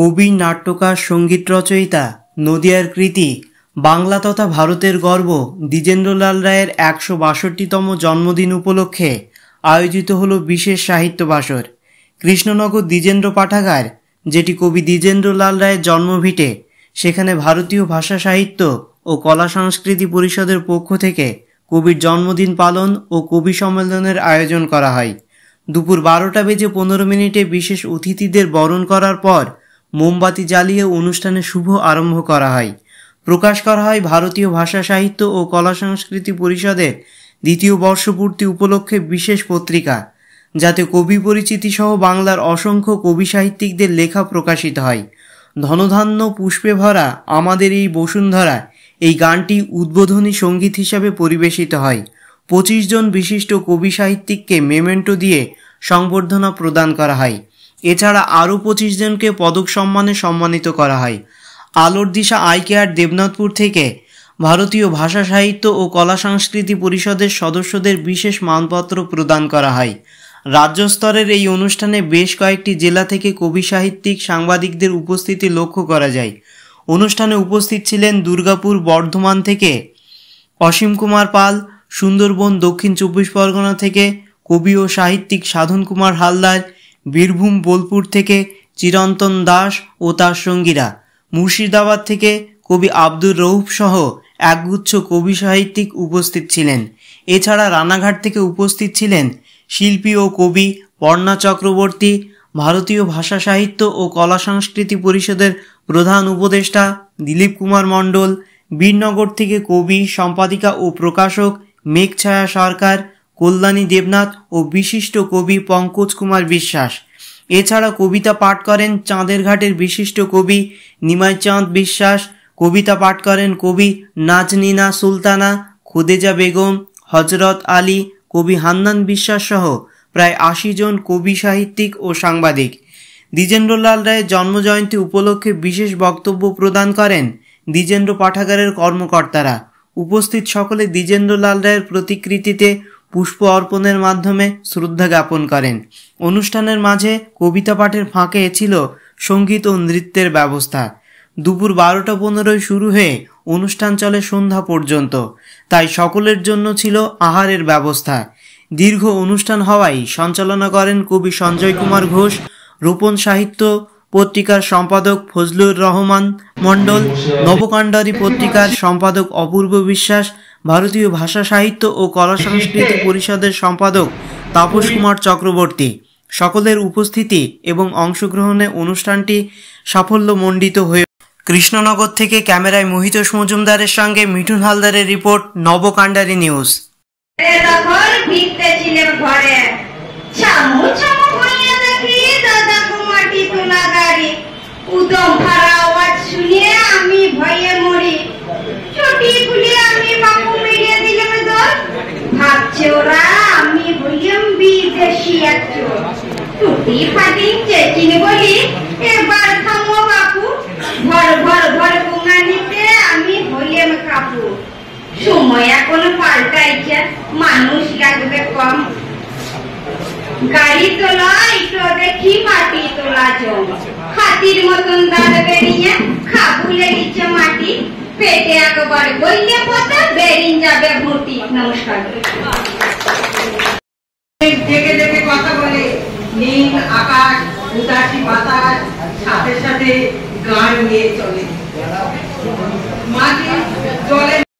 কবি, নাট্যকার, সঙ্গীত রচয়িতা, নদিয়ার কৃতি, বাংলা তথা ভারতের গর্ব দ্বিজেন্দ্রলাল রায়ের ১৬২তম জন্মদিন উপলক্ষে আয়োজিত হল বিশেষ সাহিত্য বাসর। কৃষ্ণনগর দ্বিজেন্দ্র পাঠাগার, যেটি কবি দ্বিজেন্দ্রলাল রায়ের জন্মভিটে, সেখানে ভারতীয় ভাষা সাহিত্য ও কলা সংস্কৃতি পরিষদের পক্ষ থেকে কবির জন্মদিন পালন ও কবি সম্মেলনের আয়োজন করা হয়। দুপুর ১২:১৫ বিশেষ অতিথিদের বরণ করার পর মোমবাতি জ্বালিয়ে অনুষ্ঠানের শুভ আরম্ভ করা হয়। প্রকাশ করা হয় ভারতীয় ভাষা সাহিত্য ও কলা সংস্কৃতি পরিষদের ২য় বর্ষপূর্তি উপলক্ষে বিশেষ পত্রিকা, যাতে কবি পরিচিতি সহ বাংলার অসংখ্য কবি সাহিত্যিকদের লেখা প্রকাশিত হয়। ধনধান্য পুষ্পে ভরা আমাদের এই বসুন্ধরা, এই গানটি উদ্বোধনী সঙ্গীত হিসাবে পরিবেশিত হয়। ২৫ জন বিশিষ্ট কবি সাহিত্যিককে মেমেন্টো দিয়ে সংবর্ধনা প্রদান করা হয়। এছাড়া আরও ২৫ জনকে পদক সম্মানে সম্মানিত করা হয়। আলোর দিশা আই কেয়ার দেবনাথপুর থেকে ভারতীয় ভাষা সাহিত্য ও কলা সংস্কৃতি পরিষদের সদস্যদের বিশেষ মানপত্র প্রদান করা হয়। রাজ্য স্তরের এই অনুষ্ঠানে বেশ কয়েকটি জেলা থেকে কবি সাহিত্যিক, সাংবাদিকদের উপস্থিতি লক্ষ্য করা যায়। অনুষ্ঠানে উপস্থিত ছিলেন দুর্গাপুর, বর্ধমান থেকে অসীম কুমার পাল, সুন্দরবন, দক্ষিণ ২৪ পরগনা থেকে কবি ও সাহিত্যিক সাধন কুমার হালদার, বীরভূম, বোলপুর থেকে চিরন্তন দাস ও তার সঙ্গীরা, মুর্শিদাবাদ থেকে কবি আব্দুর রউফ সহ একগুচ্ছ কবি সাহিত্যিক উপস্থিত ছিলেন। এছাড়া রানাঘাট থেকে উপস্থিত ছিলেন শিল্পী ও কবি পর্ণা চক্রবর্তী, ভারতীয় ভাষা সাহিত্য ও কলা সংস্কৃতি পরিষদের প্রধান উপদেষ্টা দিলীপ কুমার মণ্ডল, বীরনগর থেকে কবি, সম্পাদিকা ও প্রকাশক মেঘছায়া সরকার, কল্যাণী দেবনাথ ও বিশিষ্ট কবি পঙ্কজ কুমার বিশ্বাস। এছাড়া কবিতা পাঠ করেন চাঁদের ঘাটের বিশিষ্ট কবি নিমাই চাঁদ বিশ্বাস, কবিতা পাঠ করেন কবি নাজনীনা সুলতানা, খুদেজা বেগম, হজরত আলী, কবি হান্নান বিশ্বাস সহ প্রায় ৮০ জন কবি সাহিত্যিক ও সাংবাদিক। দ্বিজেন্দ্রলাল রায়ের জন্মজয়ন্তী উপলক্ষে বিশেষ বক্তব্য প্রদান করেন দ্বিজেন্দ্র পাঠাগারের কর্মকর্তারা। উপস্থিত সকলে দ্বিজেন্দ্রলাল রায়ের প্রতিকৃতিতে পুষ্প অর্পণের মাধ্যমে শ্রদ্ধা জ্ঞাপন করেন। অনুষ্ঠানের মাঝে কবিতা পাঠের ফাঁকে ছিল সঙ্গীত ও নৃত্যের ব্যবস্থা। দুপুর ১২:১৫ শুরু হয়ে অনুষ্ঠান চলে সন্ধ্যা পর্যন্ত, তাই সকলের জন্য ছিল আহারের ব্যবস্থা। দীর্ঘ অনুষ্ঠান হওয়ায় সঞ্চালনা করেন কবি সঞ্জয় কুমার ঘোষ, রোপণ সাহিত্য পত্রিকার সম্পাদক ফজলুর রহমান মণ্ডল, নবকাণ্ডারী পত্রিকার সম্পাদক অপূর্ব বিশ্বাস, ভারতীয় ভাষা সাহিত্য ও কলা সংস্কৃতি পরিষদের সম্পাদক তাপস কুমার চক্রবর্তী। সকলের উপস্থিতি এবং অংশগ্রহণে অনুষ্ঠানটি সাফল্যমণ্ডিত হয়ে। কৃষ্ণনগর থেকে ক্যামেরায় মোহিতোষ মজুমদারের সঙ্গে মিঠুন হালদারের রিপোর্ট, নবকাণ্ডারী নিউজ। উদম ভরা আওয়াজ শুনে আমি ভয়ে মরি, ছুটি খুলে আমি বাপু মেরিয়ে দিলাম দর। ভাবছে ওরা আমি হইলাম বিদেশি একজন, টুটি ফাটি চেচিনি বলি এবার থামো বাপু, ভর ভর ভর গুঙানিতে আমি হইলাম কাপু। সময় এখন পাল্টাইছে, মানুষ লাগবে কম, গাড়ি তোলা একটু দেখি মাটি তোলা জম, হাতির মতন দাঁড় বেরিয়ে খাবু লেগেছে মাটি, পেটে একবার বললে পথে বেরিয়ে যাবে ভুটি। নমস্কার। জেগে জেগে কথা বলে নীল আকাশ, উদাসী বাতাস, সাথে সাথে গান নিয়ে চলে মাটি জলে।